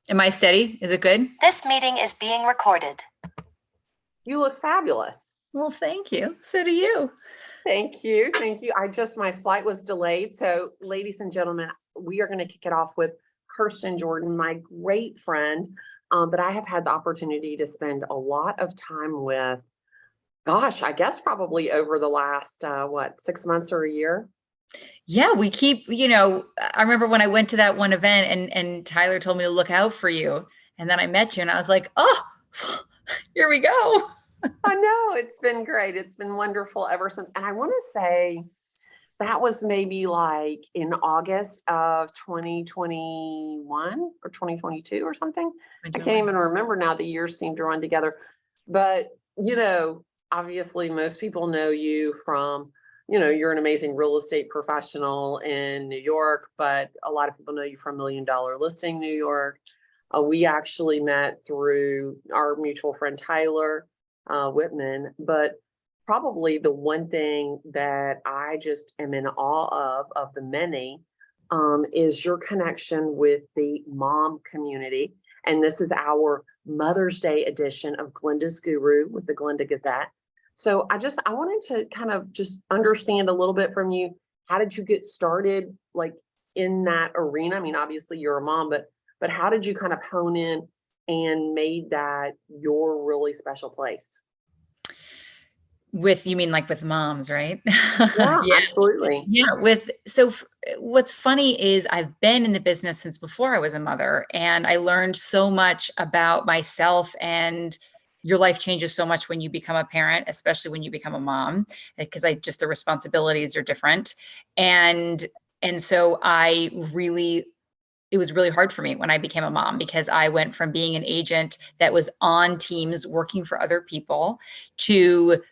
Am I steady? Is it good? This meeting is being recorded. You look fabulous. Well, thank you. So do you. Thank you. Thank you. My flight was delayed. So ladies and gentlemen, we are going to kick it off with Kirsten Jordan, my great friend that I have had the opportunity to spend a lot of time with. Gosh, I guess probably over the last, 6 months or a year? Yeah, we keep, I remember when I went to that one event and Tyler told me to look out for you. And then I met you and I was like, oh, here we go. I know, it's been great. It's been wonderful ever since. And I want to say that was maybe like in August of 2021 or 2022 or something. I can't even remember now. The years seem to run together. But, obviously most people know you from, you're an amazing real estate professional in New York, but a lot of people know you from Million Dollar Listing New York. We actually met through our mutual friend, Tyler Whitman, but probably the one thing that I just am in awe of the many, is your connection with the mom community. And this is our Mother's Day edition of Glennda's Guru with the Glennda Gazette. So I wanted to kind of just understand a little bit from you. How did you get started like in that arena? I mean, obviously you're a mom, but how did you kind of hone in and made that your really special place? You mean like with moms, right? Yeah, absolutely. Yeah. What's funny is I've been in the business since before I was a mother, and I learned so much about myself, and your life changes so much when you become a parent, especially when you become a mom, because the responsibilities are different. And so it was really hard for me when I became a mom, because I went from being an agent that was on teams working for other people to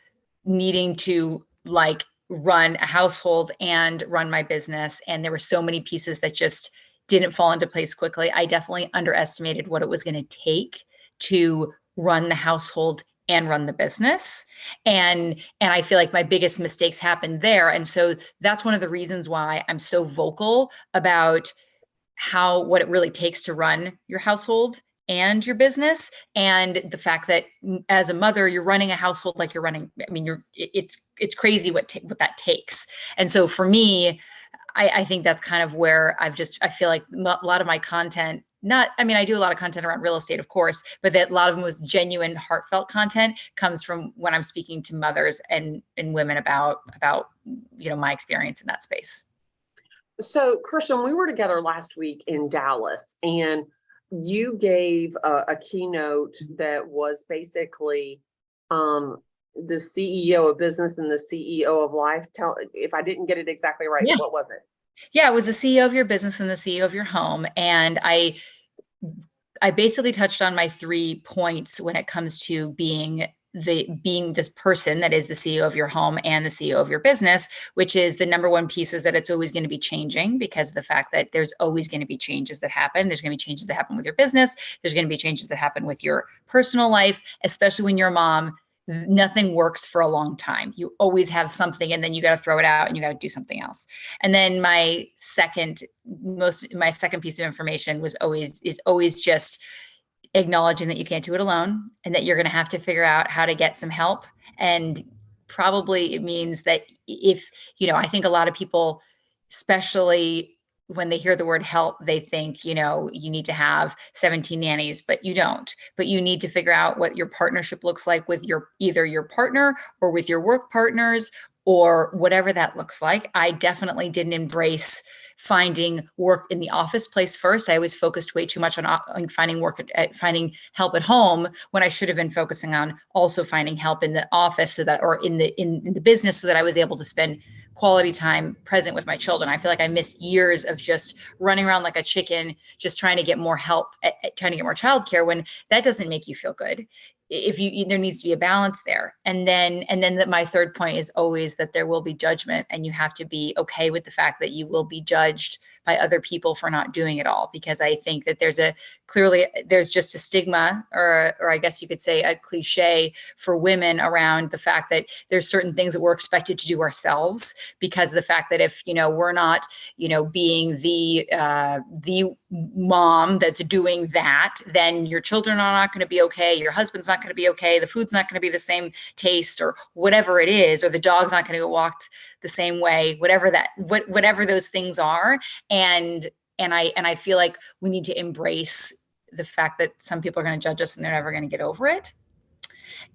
needing to like run a household and run my business. And there were so many pieces that just didn't fall into place quickly. I definitely underestimated what it was going to take to run the household and run the business. And I feel like my biggest mistakes happened there. And so that's one of the reasons why I'm so vocal about what it really takes to run your household and your business, and the fact that as a mother, you're running a household like you're running. I mean, it's crazy what that takes. And so for me, I think that's kind of where I feel like a lot of my content, I do a lot of content around real estate, of course, but that a lot of them was genuine, heartfelt content comes from when I'm speaking to mothers and women about my experience in that space. So, Kirsten, we were together last week in Dallas, and you gave a keynote that was basically the CEO of business and the CEO of life. Tell if I didn't get it exactly right. Yeah. What was it? Yeah, it was the CEO of your business and the CEO of your home. And I basically touched on my 3 points when it comes to being this person that is the CEO of your home and the CEO of your business, which is the number one piece is that it's always going to be changing, because of the fact that there's always going to be changes that happen. There's going to be changes that happen with your business. There's going to be changes that happen with your personal life, especially when you're a mom. Nothing works for a long time. You always have something, and then you got to throw it out and you got to do something else. And then my second piece of information is always just acknowledging that you can't do it alone, and that you're going to have to figure out how to get some help. And probably it means that I think a lot of people, especially when they hear the word help, they think, you need to have 17 nannies, but you don't. But you need to figure out what your partnership looks like with either your partner or with your work partners, or whatever that looks like. I definitely didn't embrace finding work in the office place first. I was focused way too much on finding finding help at home, when I should have been focusing on also finding help in the office, or in the business, so that I was able to spend quality time present with my children. I feel like I missed years of just running around like a chicken, just trying to get more help, trying to get more childcare, when that doesn't make you feel good. There needs to be a balance there. And then my third point is always that there will be judgment, and you have to be okay with the fact that you will be judged by other people for not doing it all, because I think that there's just a stigma, or I guess you could say a cliche for women around the fact that there's certain things that we're expected to do ourselves, because of the fact that if, we're not, being the mom that's doing that, then your children are not going to be okay. Your husband's not going to be okay. The food's not going to be the same taste or whatever it is, or the dog's not going to get walked the same way, whatever those things are. And I feel like we need to embrace the fact that some people are going to judge us and they're never going to get over it.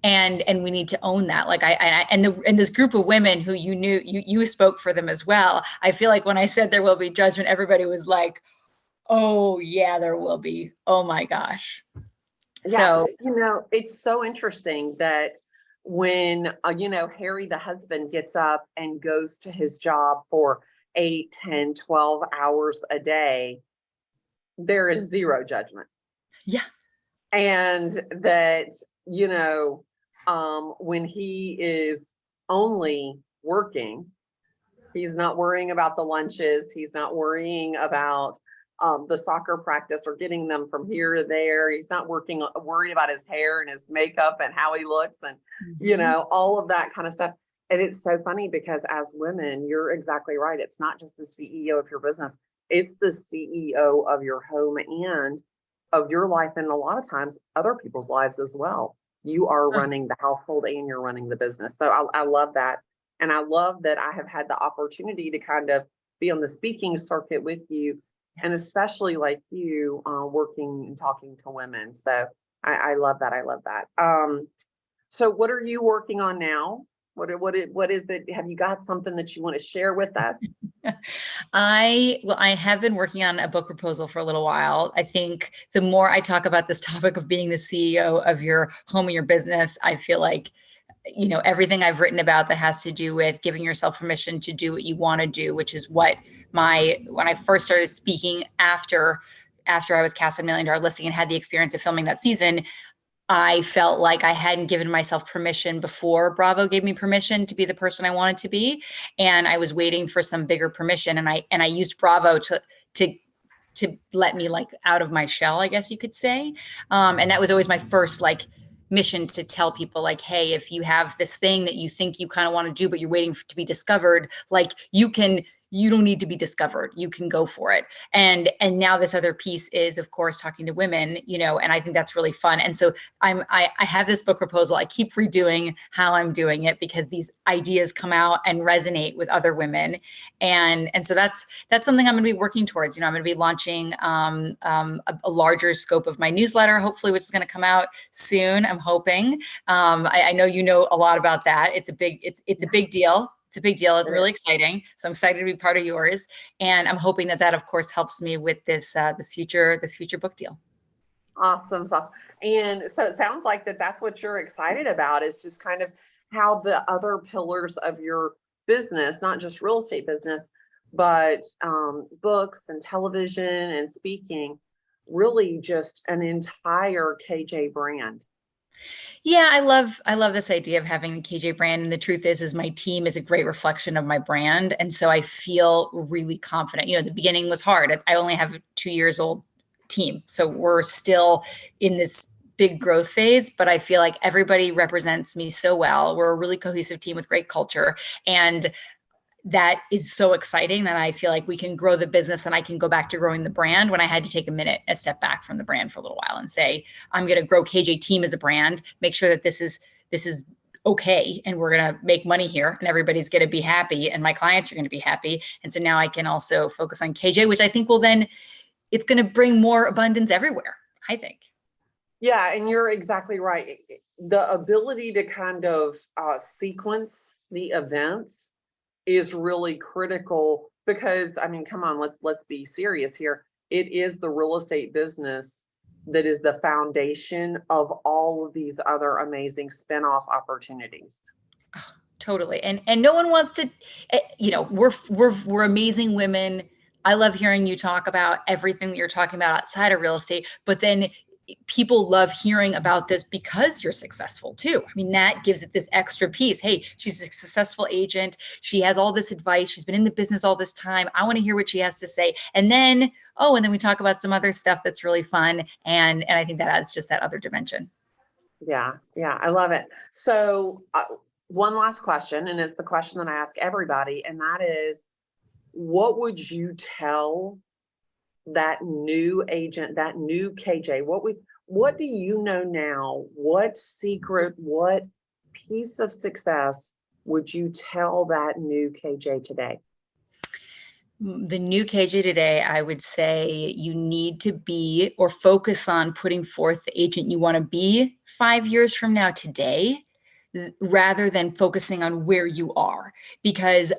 And we need to own that. Like and this group of women who you spoke for them as well. I feel like when I said there will be judgment, everybody was like, oh yeah, there will be. Oh my gosh. Yeah, it's so interesting that when, Harry, the husband, gets up and goes to his job for 8, 10, 12 hours a day, there is zero judgment. Yeah. And that, when he is only working, he's not worrying about the lunches. He's not worrying about the soccer practice or getting them from here to there. He's not worried about his hair and his makeup and how he looks and, all of that kind of stuff. And it's so funny because as women, you're exactly right. It's not just the CEO of your business. It's the CEO of your home and of your life. And a lot of times other people's lives as well. You are running the household and you're running the business. So I love that. And I love that I have had the opportunity to kind of be on the speaking circuit with you. And especially like you working and talking to women. So I love that. I love that. So what are you working on now? What is it? Have you got something that you want to share with us? I have been working on a book proposal for a little while. I think the more I talk about this topic of being the CEO of your home and your business, I feel like everything I've written about that has to do with giving yourself permission to do what you want to do, which is what when I first started speaking after I was cast on $1 Million Listing and had the experience of filming that season, I felt like I hadn't given myself permission before Bravo gave me permission to be the person I wanted to be. And I was waiting for some bigger permission. And I used Bravo to let me out of my shell, I guess you could say. And that was always my first mission, to tell people hey, if you have this thing that you think you kind of want to do, but you're waiting to be discovered, you don't need to be discovered. You can go for it. And now this other piece is, of course, talking to women, and I think that's really fun. And so I have this book proposal. I keep redoing how I'm doing it because these ideas come out and resonate with other women. And so that's something I'm going to be working towards. I'm going to be launching a larger scope of my newsletter, hopefully, which is going to come out soon. I'm hoping. I know a lot about that. It's a big deal. It's a big deal. It's really exciting. So I'm excited to be part of yours. And I'm hoping that of course helps me with this future book deal. Awesome. And so it sounds like that's what you're excited about, is just kind of how the other pillars of your business, not just real estate business, but books and television and speaking, really just an entire KJ brand. Yeah, I love this idea of having the KJ brand. And the truth is my team is a great reflection of my brand. And so I feel really confident. The beginning was hard. I only have a 2-year-old team. So we're still in this big growth phase, but I feel like everybody represents me so well. We're a really cohesive team with great culture. And that is so exciting that I feel like we can grow the business and I can go back to growing the brand when I had to take a step back from the brand for a little while and say, I'm going to grow KJ Team as a brand, make sure that this is okay. And we're going to make money here and everybody's going to be happy and my clients are going to be happy. And so now I can also focus on KJ, which I think it's going to bring more abundance everywhere, I think. Yeah. And you're exactly right. The ability to kind of sequence the events is really critical because, come on, let's be serious here. It is the real estate business that is the foundation of all of these other amazing spinoff opportunities. Oh, totally. And no one wants to, we're amazing women. I love hearing you talk about everything that you're talking about outside of real estate, but then people love hearing about this because you're successful too. I mean, that gives it this extra piece. Hey, she's a successful agent. She has all this advice. She's been in the business all this time. I want to hear what she has to say. And then, and then we talk about some other stuff that's really fun. And I think that adds just that other dimension. Yeah. Yeah. I love it. So one last question, and it's the question that I ask everybody, and that is, what would you tell that new agent, that new KJ? What do you know now? What secret, what piece of success would you tell that new KJ today? The new KJ today, I would say you need to be or focus on putting forth the agent you want to be 5 years from now today, rather than focusing on where you are. Because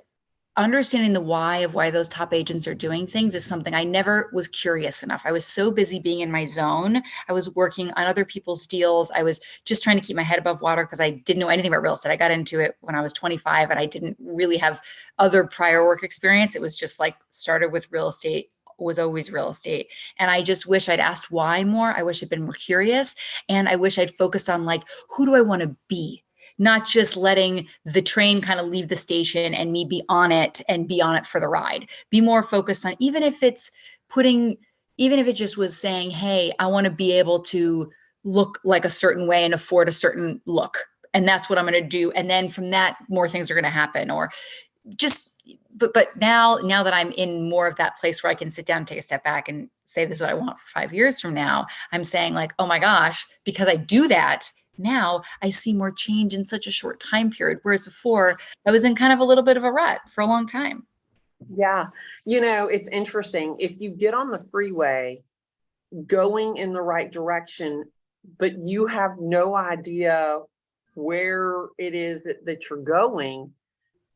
understanding the why of why those top agents are doing things is something I never was curious enough. I was so busy being in my zone. I was working on other people's deals. I was just trying to keep my head above water because I didn't know anything about real estate. I got into it when I was 25 and I didn't really have other prior work experience. It was just like started with real estate, was always real estate. And I just wish I'd asked why more. I wish I'd been more curious. And I wish I'd focused on like, who do I want to be? Not just letting the train kind of leave the station and me be on it and be on it for the ride. Be more focused on, even if it just was saying, hey, I want to be able to look like a certain way and afford a certain look. And that's what I'm going to do. And then from that, more things are going to happen. Or just, but now that I'm in more of that place where I can sit down and take a step back and say, this is what I want for 5 years from now, I'm saying like, oh my gosh, because I do that, now I see more change in such a short time period. Whereas before I was in kind of a little bit of a rut for a long time. Yeah. It's interesting. If you get on the freeway going in the right direction, but you have no idea where it is that you're going,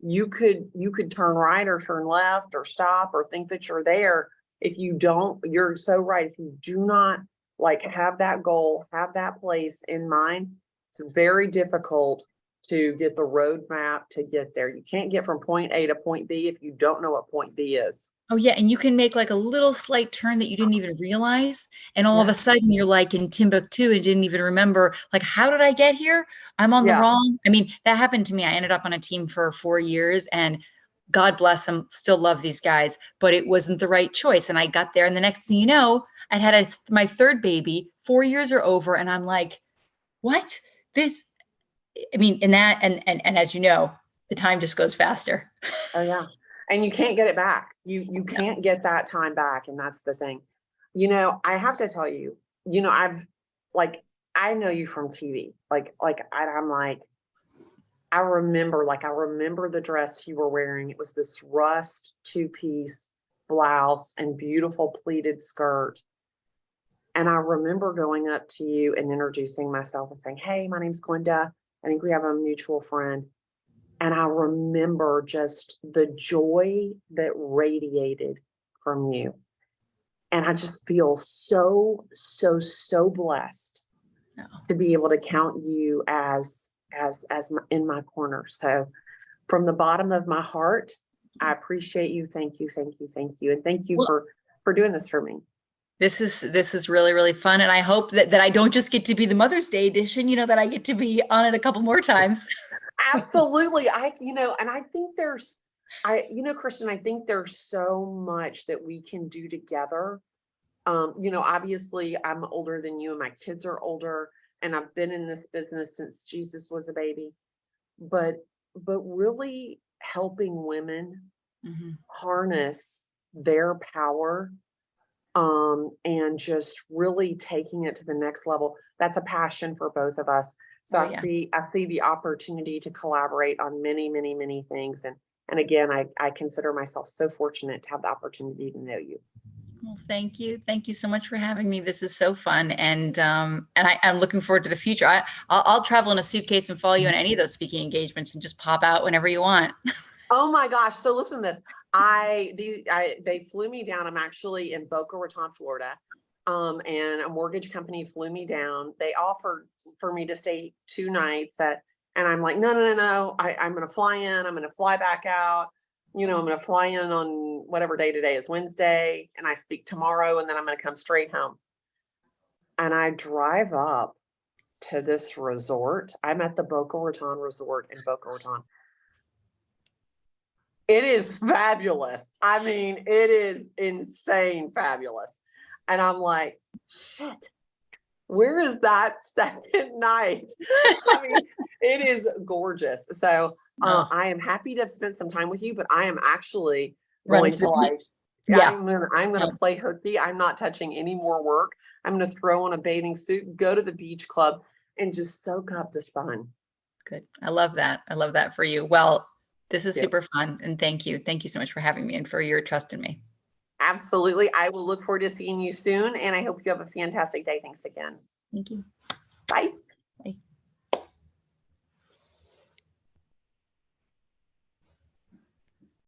you could turn right or turn left or stop or think that you're there. If you don't, you're so right. If you do not like have that goal, have that place in mind, it's very difficult to get the roadmap to get there. You can't get from point A to point B if you don't know what point B is. Oh yeah. And you can make like a little slight turn that you didn't even realize. And all of a sudden you're like in Timbuktu and didn't even remember, like, how did I get here? I'm on the wrong. I mean, that happened to me. I ended up on a team for 4 years and God bless them, still love these guys, but it wasn't the right choice. And I got there and the next thing you know, I had my third baby, 4 years are over. And I'm like, what? And as you know, the time just goes faster. Oh yeah. And you can't get it back. You can't get that time back. And that's the thing. I have to tell you, I know you from TV. I remember the dress you were wearing. It was this rust 2-piece blouse and beautiful pleated skirt. And I remember going up to you and introducing myself and saying, hey, my name's Glennda. I think we have a mutual friend. And I remember just the joy that radiated from you. And I just feel so, so, so blessed to be able to count you as in my corner. So from the bottom of my heart, I appreciate you. Thank you. Thank you. Thank you. And thank you for doing this for me. This is really, really fun. And I hope that I don't just get to be the Mother's Day edition, that I get to be on it a couple more times. Absolutely. And I think Kirsten, I think there's so much that we can do together. Obviously I'm older than you and my kids are older and I've been in this business since Jesus was a baby, but really helping women harness their power, and just really taking it to the next level. That's a passion for both of us. So I see the opportunity to collaborate on many, many, many things. And again, I consider myself so fortunate to have the opportunity to know you. Well, thank you. Thank you so much for having me. This is so fun. And I'm looking forward to the future. I'll travel in a suitcase and follow you on any of those speaking engagements and just pop out whenever you want. Oh my gosh. So listen to this. They flew me down. I'm actually in Boca Raton, Florida. And a mortgage company flew me down. They offered for me to stay 2 nights and I'm like, no. I'm going to fly in. I'm going to fly back out. I'm going to fly in on whatever day today is, Wednesday, and I speak tomorrow, and then I'm going to come straight home. and I drive up to this resort. I'm at the Boca Raton Resort in Boca Raton. It is fabulous. I mean, it is insane fabulous. And I'm like, shit, where is that second night? I mean, it is gorgeous. So Oh. I am happy to have spent some time with you, but I am actually Running going to to the like, beach. Yeah. I'm gonna play hooky. I'm not touching any more work. I'm gonna throw on a bathing suit, go to the beach club, and just soak up the sun. Good. I love that. I love that for you. Well, this is Yeah. super fun. And thank you. Thank you so much for having me and for your trust in me. Absolutely. I will look forward to seeing you soon, and I hope you have a fantastic day. Thanks again. Thank you. Bye.